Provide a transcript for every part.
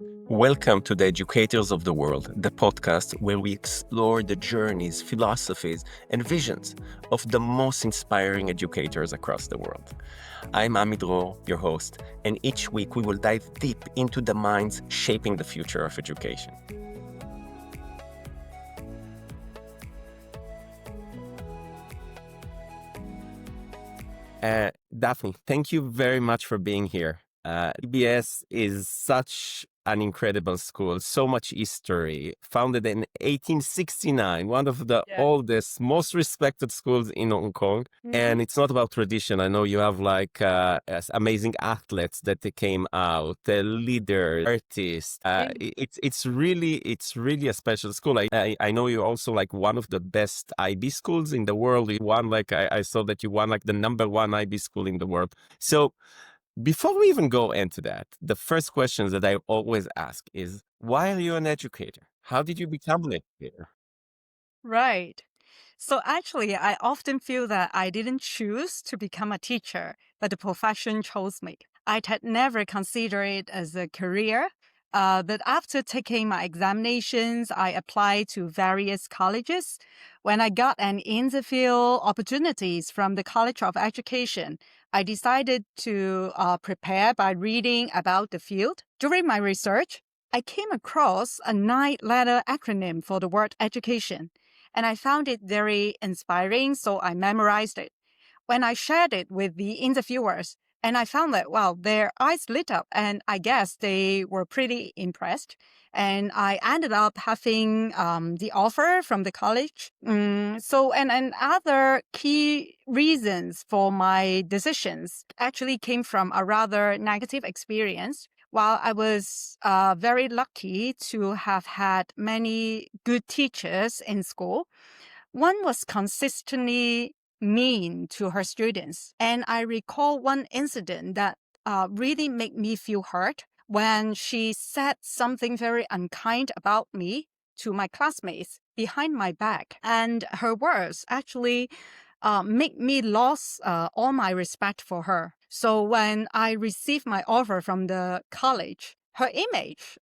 Welcome to the Educators of the World, the podcast where we explore the journeys, philosophies, and visions of the most inspiring educators across the world. I'm Amidro, your host, and each week we will dive deep into the minds shaping the future of education. Daphne, thank you very much for being here. EBS is such an incredible school, so much history. Founded in 1869, one of the oldest, most respected schools in Hong Kong. And it's not about tradition. I know you have amazing athletes that they came out, leaders, artists. It's really a special school. I know you're also like one of the best IB schools in the world. You won I saw that you won like the #1 IB school in the world. So before we even go into that, the first questions that I always ask is, why are you an educator? How did you become an educator? Right. So actually, I often feel that I didn't choose to become a teacher, but the profession chose me. I had never considered it as a career. But after taking my examinations, I applied to various colleges. When I got an interview opportunities from the College of Education, I decided to prepare by reading about the field. During my research, I came across a 9-letter acronym for the word education, and I found it very inspiring, so I memorized it. When I shared it with the interviewers, and I found that, wow, their eyes lit up, and I guess they were pretty impressed. And I ended up having the offer from the college. And other key reasons for my decisions actually came from a rather negative experience. While I was very lucky to have had many good teachers in school, one was consistently mean to her students. And I recall one incident that really made me feel hurt when she said something very unkind about me to my classmates behind my back. And her words actually make me lose all my respect for her. So when I received my offer from the college, her image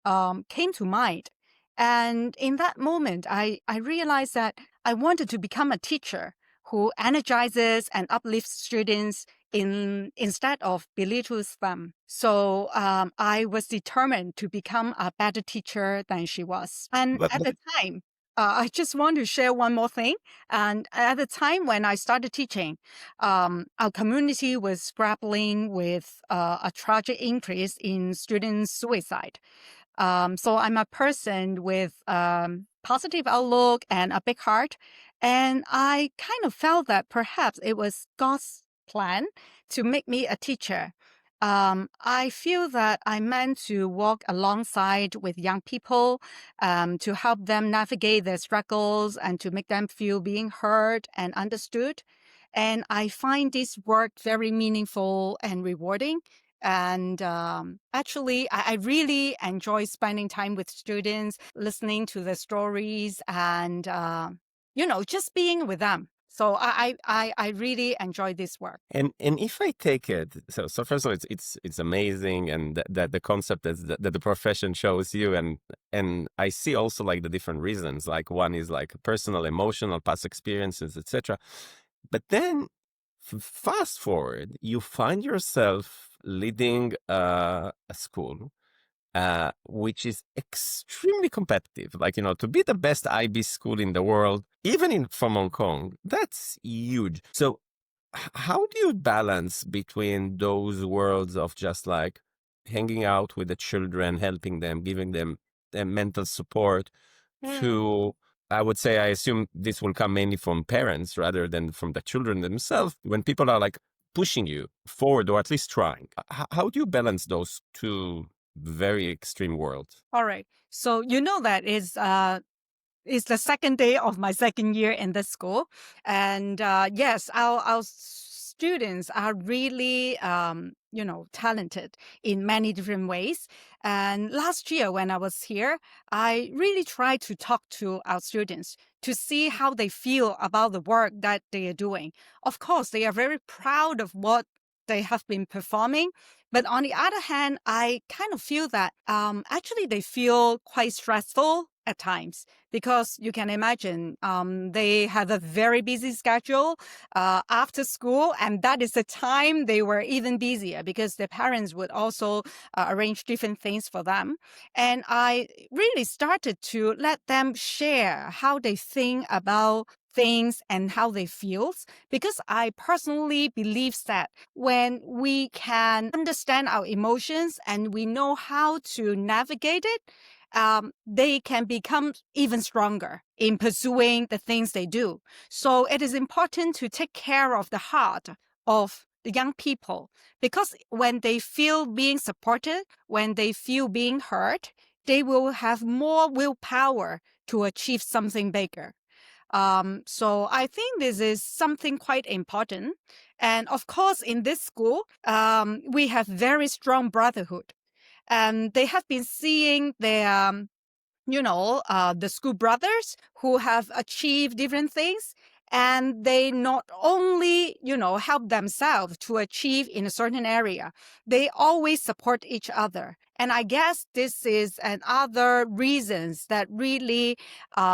came to mind. And in that moment, I realized that I wanted to become a teacher who energizes and uplifts students instead of belittles them. So I was determined to become a better teacher than she was. And But at the time, I just want to share one more thing. And at the time when I started teaching, our community was grappling with a tragic increase in student suicide. So I'm a person with positive outlook and a big heart. And I kind of felt that perhaps it was God's plan to make me a teacher. I feel that I meant to walk alongside with young people, to help them navigate their struggles and to make them feel being heard and understood. And I find this work very meaningful and rewarding. And actually, I really enjoy spending time with students, listening to their stories, and just being with them. So I really enjoy this work. and if I take it, so first of all, it's amazing, and that the concept that the profession shows you, and I see also like the different reasons. Like one is like personal, emotional, past experiences, etc. But then fast forward, you find yourself leading a school which is extremely competitive. Like, to be the best IB school in the world, even from Hong Kong, that's huge. So how do you balance between those worlds of just like hanging out with the children, helping them, giving them mental support to, I would say, I assume this will come mainly from parents rather than from the children themselves. When people are like pushing you forward or at least trying, how do you balance those two very extreme worlds? All right. So you know that is the second day of my second year in this school. And yes, our students are really, talented in many different ways. And last year when I was here, I really tried to talk to our students to see how they feel about the work that they are doing. Of course, they are very proud of what they have been performing, But on the other hand, I kind of feel that actually they feel quite stressful at times because you can imagine they have a very busy schedule after school, and that is the time they were even busier because their parents would also arrange different things for them. And I really started to let them share how they think about things and how they feel, because I personally believe that when we can understand our emotions and we know how to navigate it, they can become even stronger in pursuing the things they do. So it is important to take care of the heart of the young people, because when they feel being supported, when they feel being heard, they will have more willpower to achieve something bigger. So I think this is something quite important. And of course, in this school, we have very strong brotherhood. And they have been seeing their the school brothers who have achieved different things. And they not only, help themselves to achieve in a certain area, they always support each other. And I guess this is another reasons that really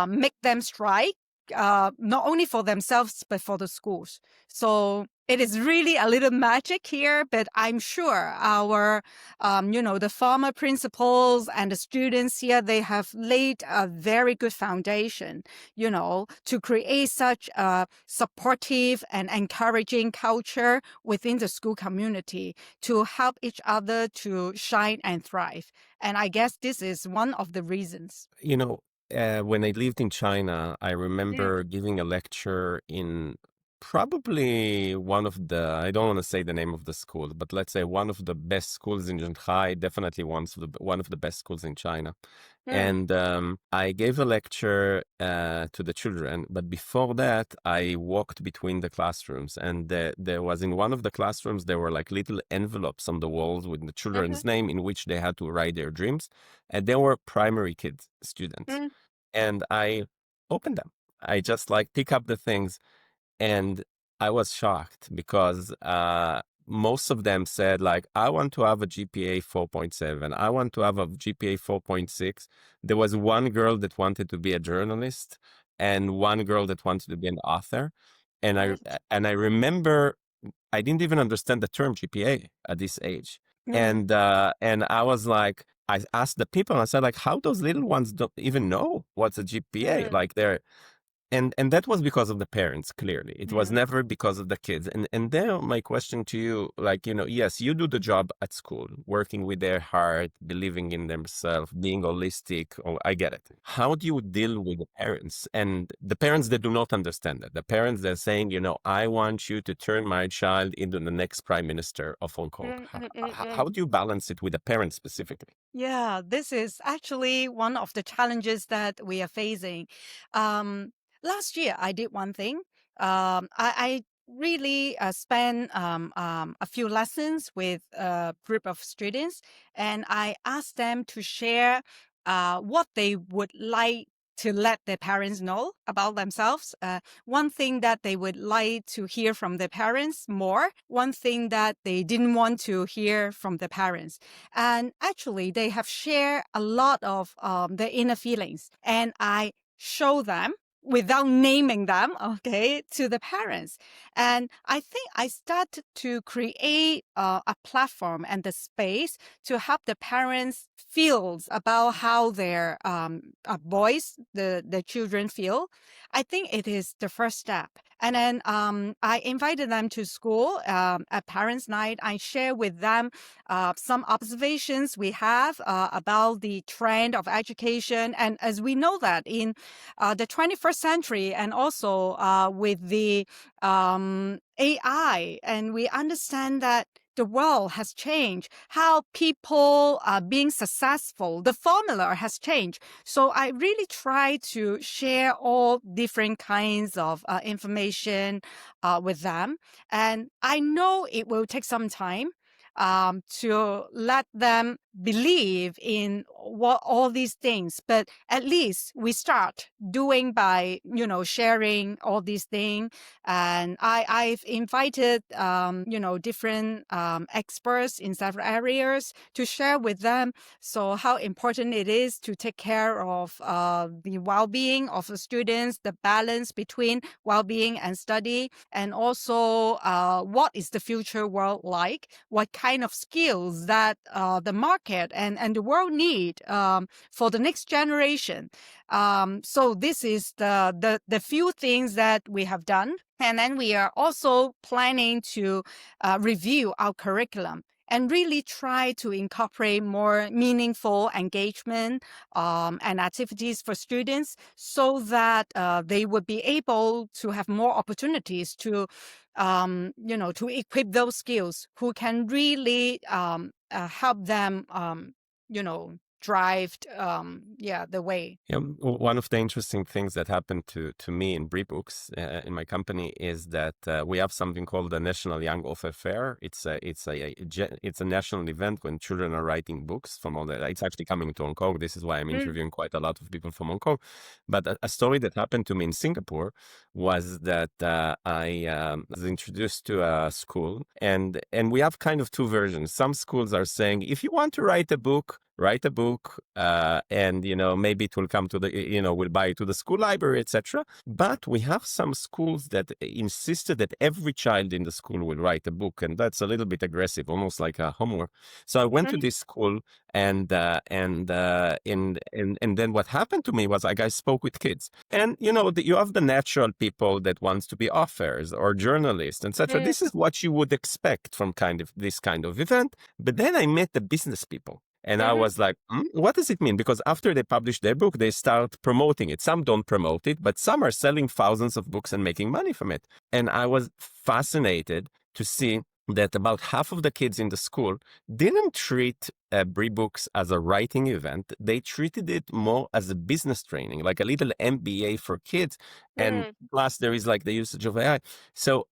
make them strike, not only for themselves, but for the schools. So it is really a little magic here, but I'm sure our the former principals and the students here, they have laid a very good foundation, to create such a supportive and encouraging culture within the school community to help each other to shine and thrive. And I guess this is one of the reasons. You know, when I lived in China, I remember giving a lecture in probably one of the, I don't want to say the name of the school, but let's say one of the best schools in Shanghai, definitely one of the best schools in China. And I gave a lecture to the children, but before that, I walked between the classrooms, and there was in one of the classrooms, there were like little envelopes on the walls with the children's name in which they had to write their dreams. And they were primary kids, students. And I opened them. I just like pick up the things, and I was shocked because most of them said like, I want to have a GPA 4.7. I want to have a GPA 4.6. There was one girl that wanted to be a journalist and one girl that wanted to be an author. And I remember I didn't even understand the term GPA at this age. And I was like, I asked the people, I said like, how those little ones don't even know what's a GPA? Like and that was because of the parents, clearly. It was never because of the kids. And then my question to you, like, yes, you do the job at school, working with their heart, believing in themselves, being holistic. Oh, I get it. How do you deal with the parents? And the parents that do not understand that. The parents that are saying, I want you to turn my child into the next prime minister of Hong Kong. How do you balance it with the parents specifically? Yeah, this is actually one of the challenges that we are facing. Last year, I did one thing. I really spent a few lessons with a group of students, and I asked them to share what they would like to let their parents know about themselves. One thing that they would like to hear from their parents more, one thing that they didn't want to hear from their parents. And actually, they have shared a lot of their inner feelings. And I show them without naming them, okay, to the parents. And I think I started to create a platform and the space to help the parents feel about how their boys, the children feel. I think it is the first step. And then I invited them to school at Parents' Night. I share with them some observations we have about the trend of education. And as we know that in the 21st century, and also with the AI, and we understand that the world has changed, how people are being successful, the formula has changed. So I really try to share all different kinds of information with them. And I know it will take some time to let them believe in what all these things, but at least we start doing by, sharing all these things. And I've invited, different experts in several areas to share with them. So how important it is to take care of the well-being of the students, the balance between well-being and study, and also what is the future world like, what kind of skills that the market and the world need for the next generation. So this is the few things that we have done. And then we are also planning to review our curriculum and really try to incorporate more meaningful engagement and activities for students, so that they would be able to have more opportunities to, to equip those skills who can really help them, drive, the way. Yeah, one of the interesting things that happened to me in Books in my company is that we have something called the National Young Author Fair. It's a national event when children are writing books from all the. It's actually coming to Hong Kong. This is why I'm interviewing quite a lot of people from Hong Kong. But a story that happened to me in Singapore was that I was introduced to a school, and we have kind of two versions. Some schools are saying, if you want to write a book, and maybe it will come to the we'll buy it to the school library, etc. But we have some schools that insisted that every child in the school will write a book, and that's a little bit aggressive, almost like a homework. So I went to this school, and then what happened to me was, like, I spoke with kids, and you have the natural people that wants to be authors or journalists, etc. This is what you would expect from this kind of event. But then I met the business people. And I was like, what does it mean? Because after they publish their book, they start promoting it. Some don't promote it, but some are selling thousands of books and making money from it. And I was fascinated to see that about half of the kids in the school didn't treat Books as a writing event. They treated it more as a business training, like a little MBA for kids. And plus there is like the usage of AI. So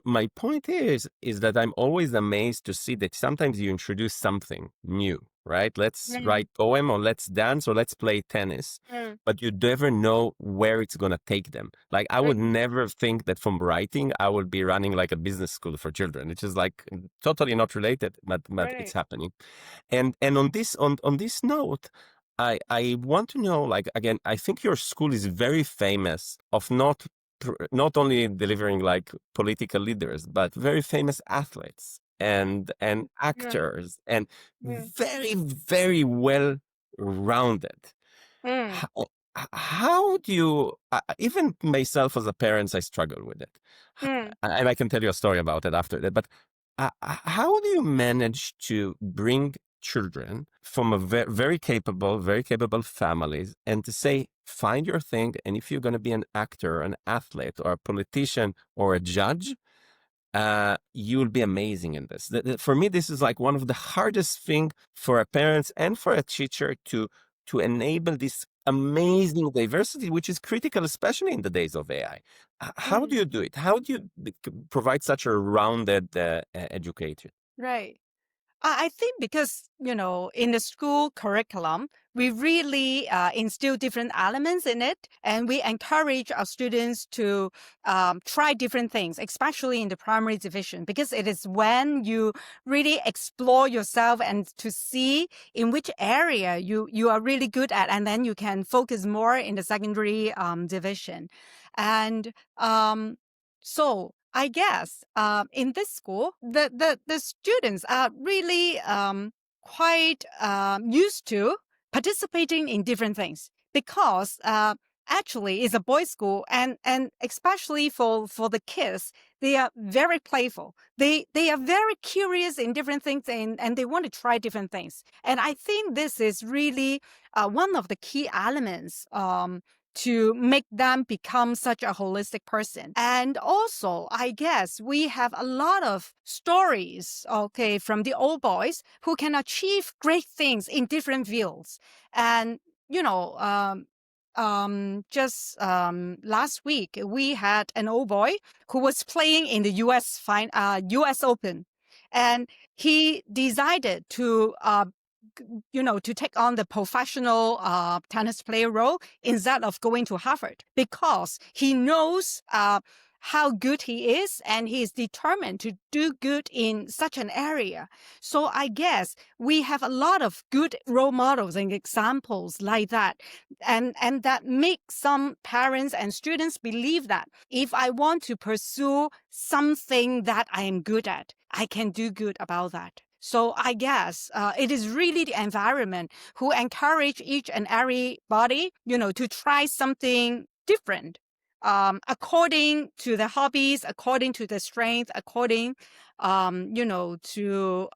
my point is that I'm always amazed to see that sometimes you introduce something new, right? Let's write poem, or let's dance, or let's play tennis, but you never know where it's going to take them. Like, I would never think that from writing, I would be running like a business school for children, which is like totally not related, but it's happening. And on this note, I want to know, like, again, I think your school is very famous of not only delivering like political leaders, but very famous athletes and actors, and very, very well rounded. How do you, even myself as a parent, I struggle with it. And I can tell you a story about it after that. But how do you manage to bring children from a very capable families, and to say, find your thing, and if you're going to be an actor, an athlete, or a politician, or a judge, you'll be amazing in this. For me, this is like one of the hardest thing for a parent and for a teacher to enable this amazing diversity, which is critical, especially in the days of AI. How do you do it? How do you provide such a rounded education? Right. I think because, in the school curriculum, we really instill different elements in it, and we encourage our students to try different things, especially in the primary division, because it is when you really explore yourself and to see in which area you are really good at, and then you can focus more in the secondary division. And so I guess in this school, the students are really quite used to participating in different things, because actually it's a boys' school, and especially for the kids, they are very playful. They are very curious in different things, and they want to try different things. And I think this is really one of the key elements to make them become such a holistic person. And also, I guess we have a lot of stories, from the old boys who can achieve great things in different fields. And, just last week, we had an old boy who was playing in the US Open, and he decided to to take on the professional tennis player role instead of going to Harvard, because he knows how good he is, and he is determined to do good in such an area. So I guess we have a lot of good role models and examples like that. And that make some parents and students believe that if I want to pursue something that I am good at, I can do good about that. So I guess it is really the environment who encourage each and everybody, to try something different, according to their hobbies, according to their strength, according, to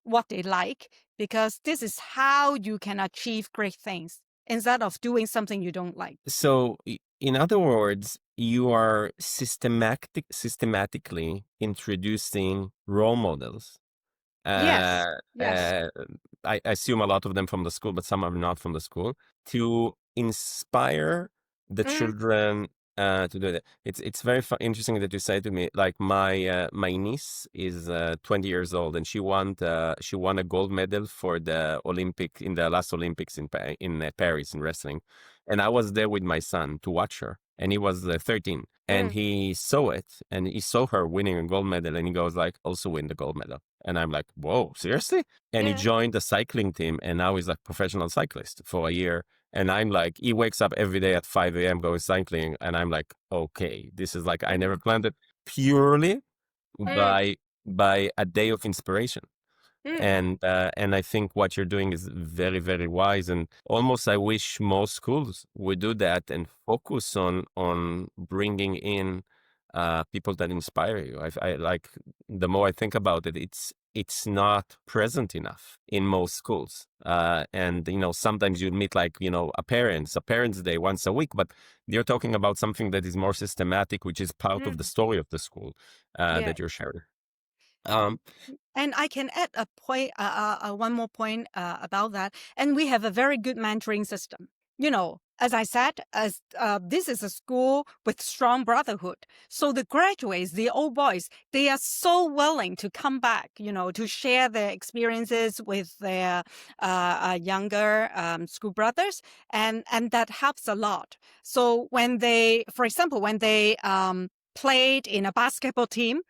what they like, because this is how you can achieve great things instead of doing something you don't like. So, in other words, you are systematically introducing role models. Yes. Yes. I assume a lot of them from the school, but some are not from the school, to inspire the Mm, children to do that. It's very interesting that you say to me, like my niece is 20 years old, and she won a gold medal for the in the last Olympics in Paris in wrestling, and I was there with my son to watch her, and he was 13, and mm, he saw it, and he saw her winning a gold medal, and he goes like, also win the gold medal. And I'm like, whoa, seriously? And he yeah. joined the cycling team, and now he's like professional cyclist for a year. And I'm like, he wakes up every day at 5 a.m. going cycling, and I'm like, okay, this is like, I never Mm, planned it, purely mm, by a day of inspiration. mm, And I think what you're doing is very, very wise, and almost I wish most schools would do that and focus on bringing in people that inspire you. I like, the more I think about it, it's not present enough in most schools. And sometimes you meet like a parents' day once a week, but you're talking about something that is more systematic, which is part of the mm. story of the school Yeah. that you're sharing. Um, And I can add a point, one more point about that. And we have a very good mentoring system. As I said, as this is a school with strong brotherhood. So the graduates, the old boys, they are so willing to come back, to share their experiences with their younger school brothers, and that helps a lot. So when they, for example, when they played in a basketball team,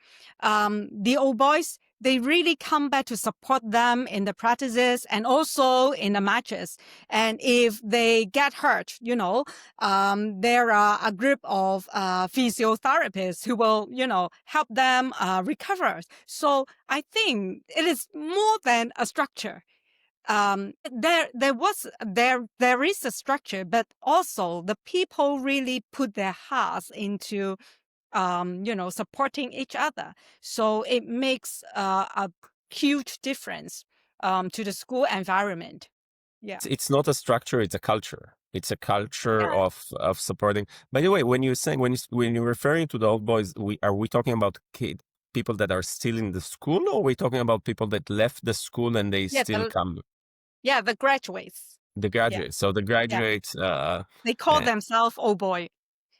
the old boys, they really come back to support them in the practices and also in the matches. And if they get hurt, there are a group of physiotherapists who will, help them recover. So I think it is more than a structure. There is a structure, but also the people really put their hearts into supporting each other. So it makes a huge difference to the school environment. Yeah. it's not a structure, it's a culture. It's a culture Yeah. of supporting. By the way, when you're saying, when you're referring to the old boys, are we talking about people that are still in the school, or are we talking about people that left the school and they Yeah. still come, The graduates. the Yeah. graduates? So the Yeah. graduates, They call themselves old boy,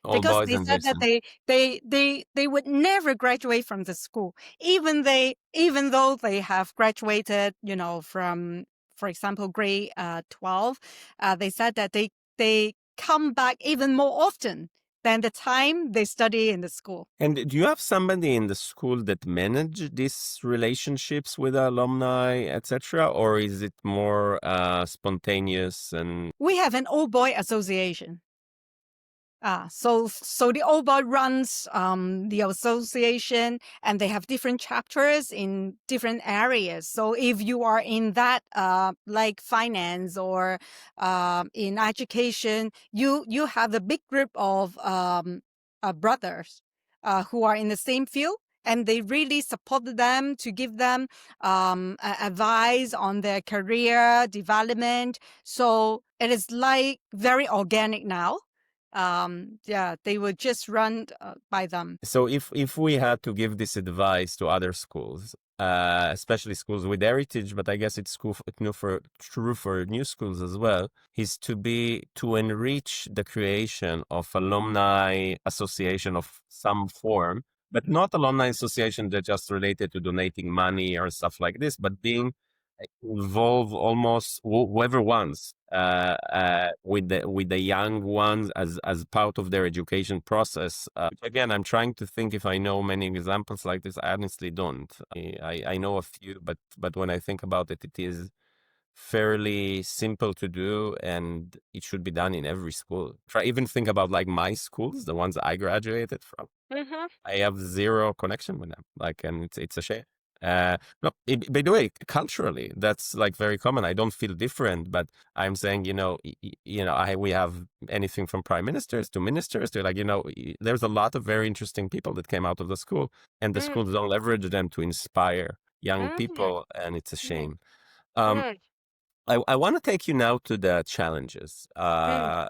old because boys they and said their that son. they would never graduate from the school, even though they have graduated, from, for example, grade 12. They said that they come back even more often than the time they study in the school. And do you have somebody in the school that manage these relationships with alumni, etc., or is it more spontaneous? And We have an old boy association. So the old boy runs the association, and they have different chapters in different areas. So if you are in that, like finance or in education, you have a big group of brothers who are in the same field, and they really support them to give them advice on their career development. So it is like very organic now. They were just run by them. so if we had to give this advice to other schools, especially schools with heritage, but I guess it's true for new schools as well, is to enrich the creation of alumni association of some form, but not alumni association that just related to donating money or stuff like this, but being involve almost whoever wants with the young ones as part of their education process. Again, I'm trying to think if I know many examples like this. I honestly don't. I know a few, but when I think about it, it is fairly simple to do, and it should be done in every school. Try even think about like my schools, the ones I graduated from. Mm-hmm. I have zero connection with them. Like, and it's a shame. No, by the way, culturally, that's like very common. I don't feel different, but I'm saying, we have anything from prime ministers to ministers to like, there's a lot of very interesting people that came out of the school, and the Mm, schools don't leverage them to inspire young mm, people, and it's a mm, shame. Um, mm, I want to take you now to the challenges. mm,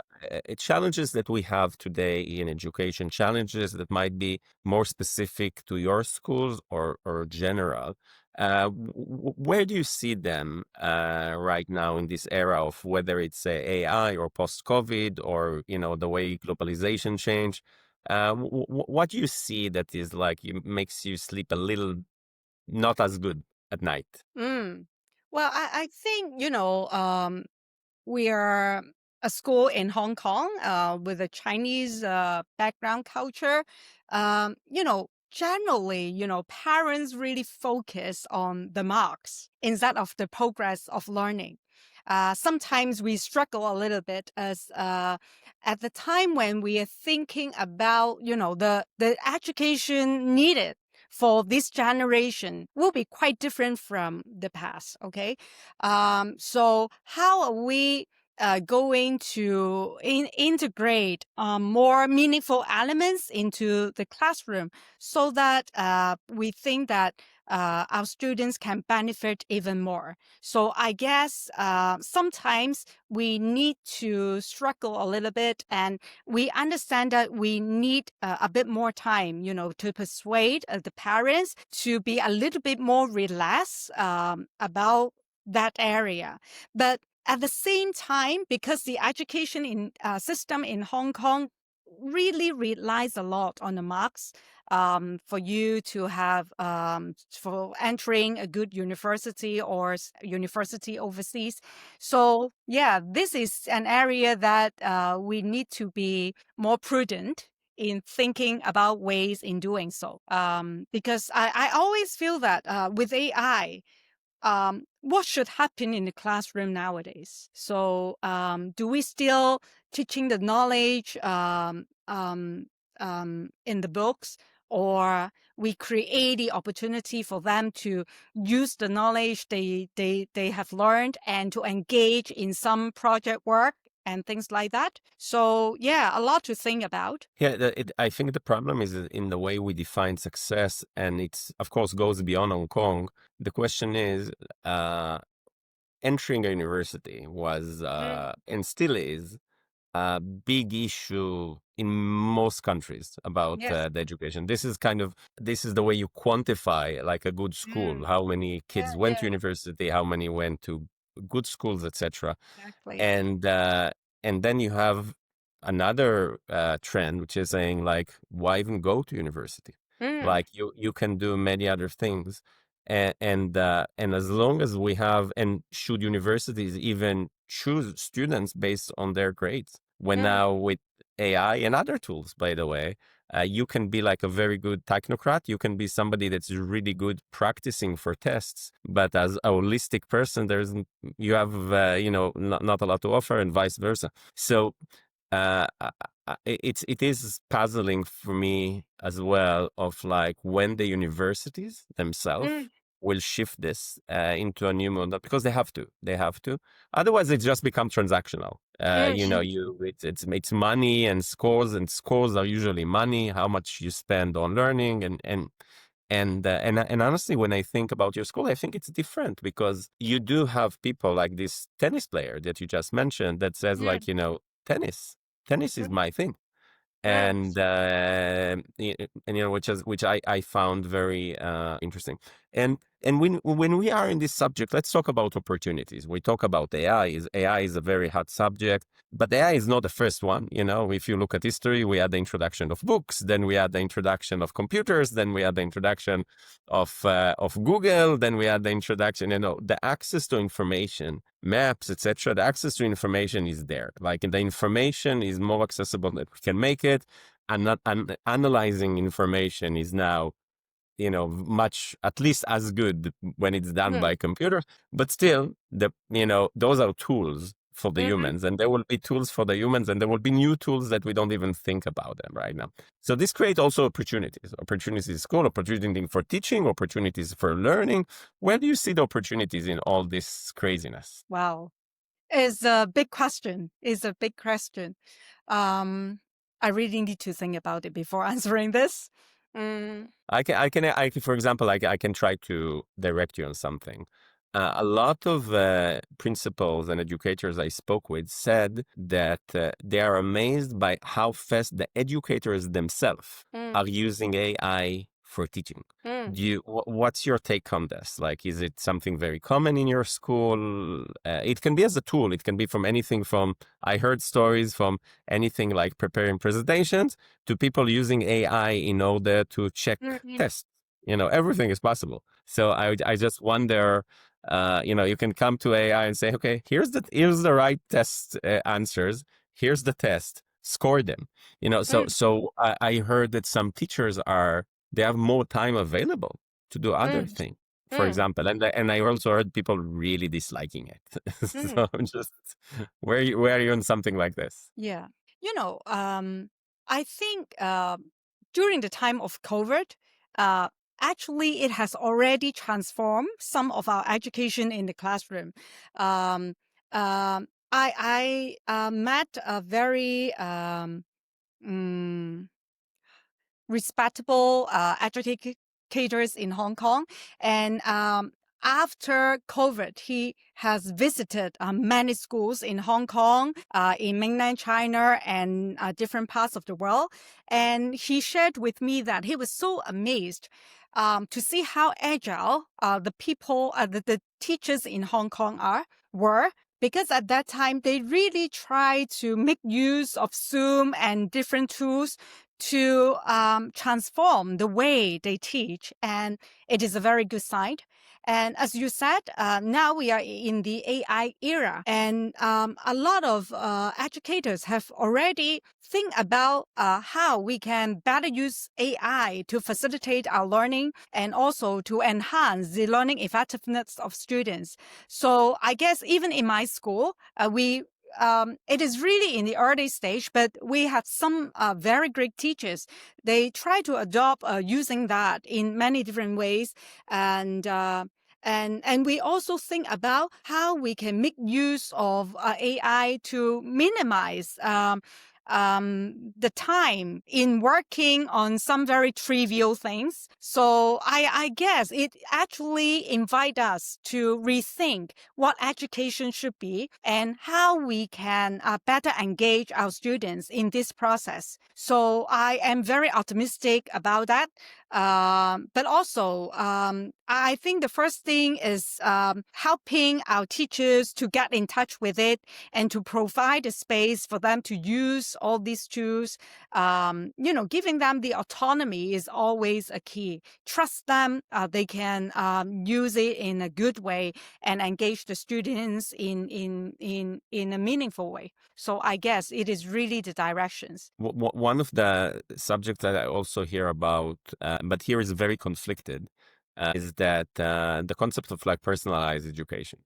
Challenges that we have today in education, challenges that might be more specific to your schools or general. Where do you see them right now in this era of whether it's AI or post-COVID or the way globalization change? What do you see that is like makes you sleep a little not as good at night? mm. Well, I think, we are a school in Hong Kong with a Chinese background culture. Generally, parents really focus on the marks instead of the progress of learning. Sometimes we struggle a little bit as at the time when we are thinking about, the education needed for this generation will be quite different from the past. Okay. So how are we going to integrate more meaningful elements into the classroom so that we think that our students can benefit even more? So I guess sometimes we need to struggle a little bit, and we understand that we need a bit more time, to persuade the parents to be a little bit more relaxed about that area. But at the same time, because the education system in Hong Kong really relies a lot on the marks for you to have for entering a good university or university overseas. So yeah, this is an area that we need to be more prudent in thinking about ways in doing so. Because I always feel that with AI, what should happen in the classroom nowadays? So, do we still teaching the knowledge in the books, or we create the opportunity for them to use the knowledge they have learned and to engage in some project work and things like that? So, yeah, a lot to think about. Yeah, I think the problem is in the way we define success, and it's of course goes beyond Hong Kong. The question is, entering a university was Mm, and still is a big issue in most countries about yes. the education. This is the way you quantify like a good school, Mm, how many yeah, kids went to yeah, university, how many went to good schools, etc. exactly. And then you have another trend which is saying like, why even go to university? Mm, Like you can do many other things, and as long as we have, and should universities even choose students based on their grades, when mm, now with AI and other tools, by the way, you can be like a very good technocrat. You can be somebody that's really good practicing for tests, but as a holistic person, you have not a lot to offer, and vice versa. So it is puzzling for me as well, of like when the universities themselves mm, will shift this into a new model, because they have to, otherwise it just becomes transactional. mm, It's money and scores are usually money, how much you spend on learning, and honestly, when I think about your school, I think it's different, because you do have people like this tennis player that you just mentioned that says mm, like, tennis is mm, my thing. mm. And which I found very interesting. And when we are in this subject, let's talk about opportunities. We talk about AI is a very hot subject, but AI is not the first one. If you look at history, we had the introduction of books, then we had the introduction of computers, then we had the introduction of Google, then we had the introduction. The access to information, maps, etc. The access to information is there. Like the information is more accessible than we can make it, and not analyzing information is now much, at least as good when it's done by computer, but still those are tools for the humans, and there will be tools for the humans, and there will be new tools that we don't even think about them right now. So this creates also opportunities in school, opportunities for teaching, opportunities for learning. Where do you see the opportunities in all this craziness? Wow. It's a big question. I really need to think about it before answering this. For example, I can try to direct you on something. A lot of principals and educators I spoke with said that they are amazed by how fast the educators themselves are using AI for teaching. What's your take on this? Like, is it something very common in your school? It can be as a tool. It can be from anything from, I heard stories from anything like preparing presentations to people using AI in order to check tests. Everything is possible. So I just wonder, you can come to AI and say, okay, here's the right test answers. Here's the test. Score them. So I heard that some teachers they have more time available to do other things, for example. And I also heard people really disliking it. So I'm just, where are you on something like this? Yeah. I think during the time of COVID, actually it has already transformed some of our education in the classroom. I met a very respectable educators in Hong Kong, and after COVID, he has visited many schools in Hong Kong, in mainland China, and different parts of the world. And he shared with me that he was so amazed to see how agile the teachers in Hong Kong were. Because at that time, they really tried to make use of Zoom and different tools to transform the way they teach. And it is a very good sign. And as you said, now we are in the AI era, and a lot of educators have already think about how we can better use AI to facilitate our learning and also to enhance the learning effectiveness of students. So I guess even in my school, it is really in the early stage, but we have some very great teachers. They try to adopt using that in many different ways, and we also think about how we can make use of AI to minimize the time in working on some very trivial things. So I guess it actually invites us to rethink what education should be and how we can better engage our students in this process. So I am very optimistic about that. But also, I think the first thing is helping our teachers to get in touch with it and to provide a space for them to use all these tools. Giving them the autonomy is always a key. Trust them, they can use it in a good way and engage the students in a meaningful way. So I guess it is really the directions. One of the subjects that I also hear about, but here is very conflicted, is that the concept of like personalized education.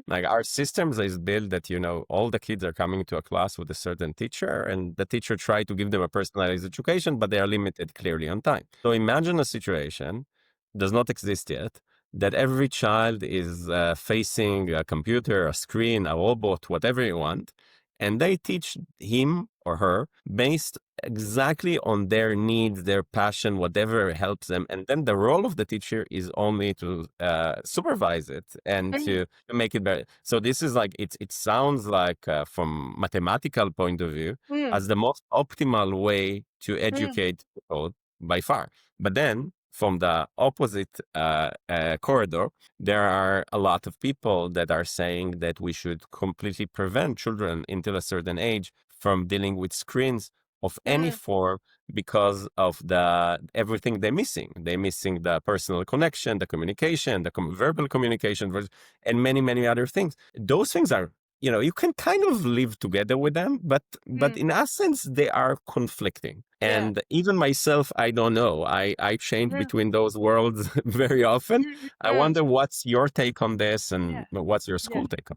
Like our systems is built that, all the kids are coming to a class with a certain teacher, and the teacher try to give them a personalized education, but they are limited clearly on time. So imagine a situation, does not exist yet, that every child is facing a computer, a screen, a robot, whatever you want, and they teach him or her based exactly on their needs, their passion, whatever helps them. And then the role of the teacher is only to supervise it and to make it better. So this is like, it sounds like from mathematical point of view as the most optimal way to educate people by far. But then from the opposite corridor, there are a lot of people that are saying that we should completely prevent children until a certain age from dealing with screens of any form because of the everything they're missing. They're missing the personal connection, the communication, the verbal communication, and many, many other things. Those things are, you can kind of live together with them, but in essence, they are conflicting. Yeah. And even myself, I don't know. I change Mm, between those worlds very often. I mm, wonder what's your take on this and yeah. what's your Yeah. school take on.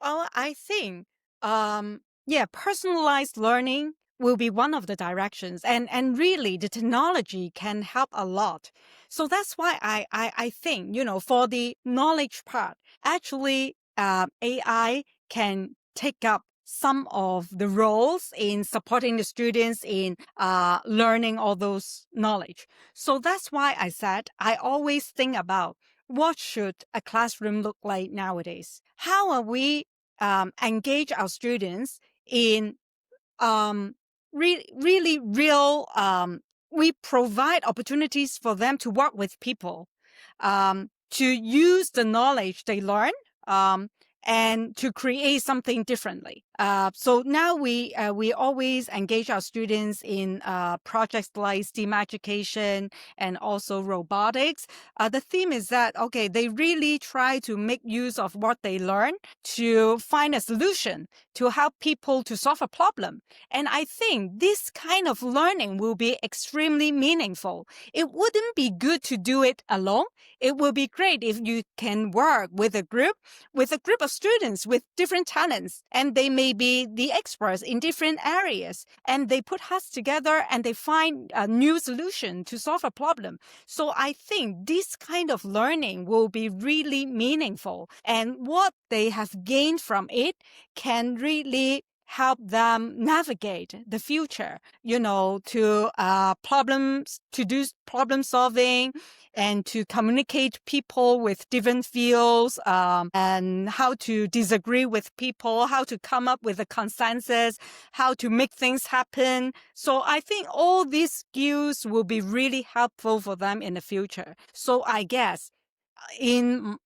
Well, I think, yeah, personalized learning will be one of the directions, and really the technology can help a lot. So that's why I think, for the knowledge part, actually, AI can take up some of the roles in supporting the students in learning all those knowledge. So that's why I said I always think about what should a classroom look like nowadays? How are we engage our students in really real, we provide opportunities for them to work with people, to use the knowledge they learn, um, and to create something differently. So now we always engage our students in projects like STEAM education and also robotics. The theme is that, okay, they really try to make use of what they learn to find a solution to help people to solve a problem. And I think this kind of learning will be extremely meaningful. It wouldn't be good to do it alone. It will be great if you can work with a group of students with different talents, and they may be the experts in different areas, and they put heads together and they find a new solution to solve a problem. So I think this kind of learning will be really meaningful, and what they have gained from it can really help them navigate the future, to do problem solving and to communicate people with different fields, and how to disagree with people, how to come up with a consensus, how to make things happen. So I think all these skills will be really helpful for them in the future. So I guess in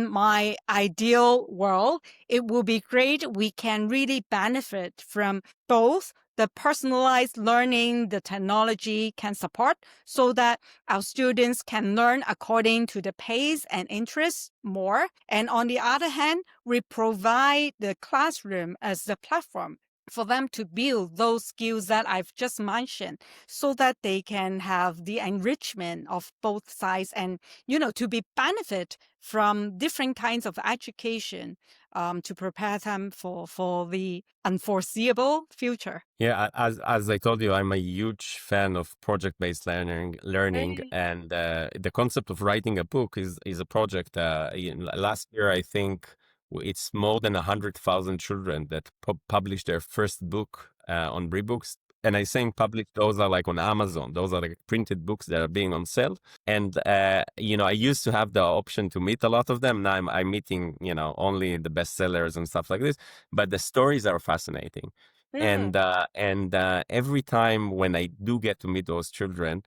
my ideal world, it will be great. We can really benefit from both the personalized learning the technology can support, so that our students can learn according to the pace and interests more. And on the other hand, we provide the classroom as the platform for them to build those skills that I've just mentioned, so that they can have the enrichment of both sides, and to be benefit from different kinds of education, to prepare them for the unforeseeable future. Yeah, as I told you, I'm a huge fan of project-based learning, Mm, and the concept of writing a book is a project. Last year, I think it's more than 100,000 children that published their first book on rebooks. And I saying published, those are like on Amazon. Those are like printed books that are being on sale. And I used to have the option to meet a lot of them. Now I'm meeting only the bestsellers and stuff like this. But the stories are fascinating. mm, And every time when I do get to meet those children,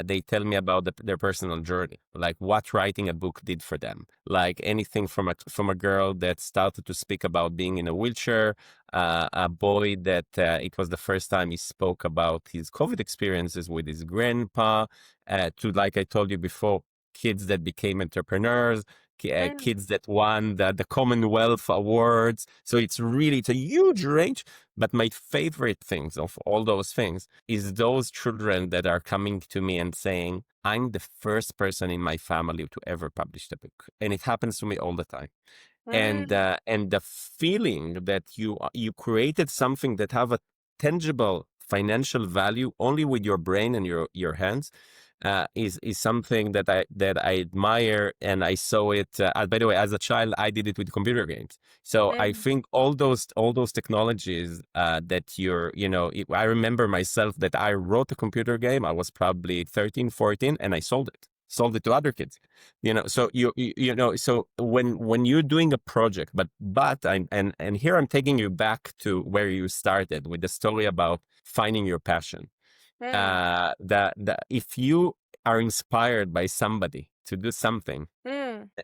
they tell me about their personal journey, like what writing a book did for them. Like anything from a girl that started to speak about being in a wheelchair, a boy that it was the first time he spoke about his COVID experiences with his grandpa, to, like I told you before, kids that became entrepreneurs, mm, kids that won the Commonwealth Awards. So it's a huge range. But my favorite things of all those things is those children that are coming to me and saying, I'm the first person in my family to ever publish the book. And it happens to me all the time. And mm, the feeling that you created something that have a tangible financial value only with your brain and your hands, is something that I admire. And I saw it. By the way, as a child, I did it with computer games. So I mm, think all those technologies that I remember myself that I wrote a computer game. I was probably 13, 14, and I sold it to other kids. So so when you're doing a project, but and here I'm taking you back to where you started with the story about finding your passion. mm, That if you are inspired by somebody to do something.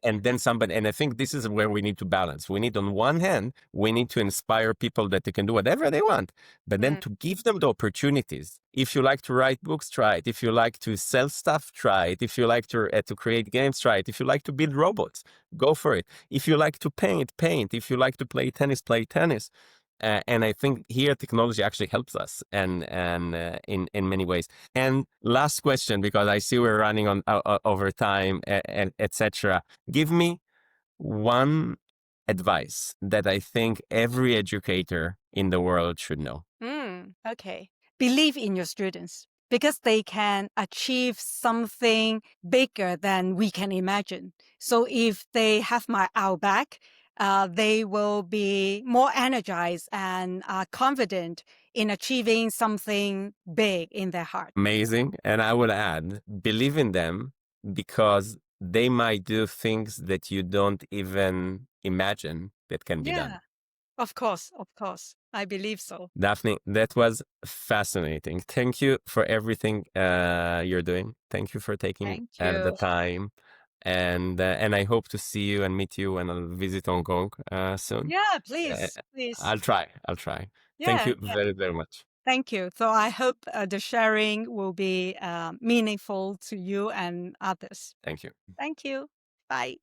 And then and I think this is where we need to balance. We need, on one hand, we need to inspire people that they can do whatever they want, but then to give them the opportunities. If you like to write books, try it. If you like to sell stuff, try it. If you like to create games, try it. If you like to build robots, go for it. If you like to paint, paint. If you like to play tennis, play tennis. And I think here technology actually helps us, and in many ways. And last question, because I see we're running on over time, and etc. Give me one advice that I think every educator in the world should know. Okay. Believe in your students, because they can achieve something bigger than we can imagine. So if they have our back, they will be more energized and confident in achieving something big in their heart. Amazing. And I would add, believe in them, because they might do things that you don't even imagine that can be done. Of course. I believe so. Daphne, that was fascinating. Thank you for everything you're doing. Thank you for taking Thank the you. time. And I hope to see you and meet you when I'll visit Hong Kong soon. Yeah, please. I'll try. Thank you very, very much. Thank you. So I hope the sharing will be meaningful to you and others. Thank you. Thank you. Bye.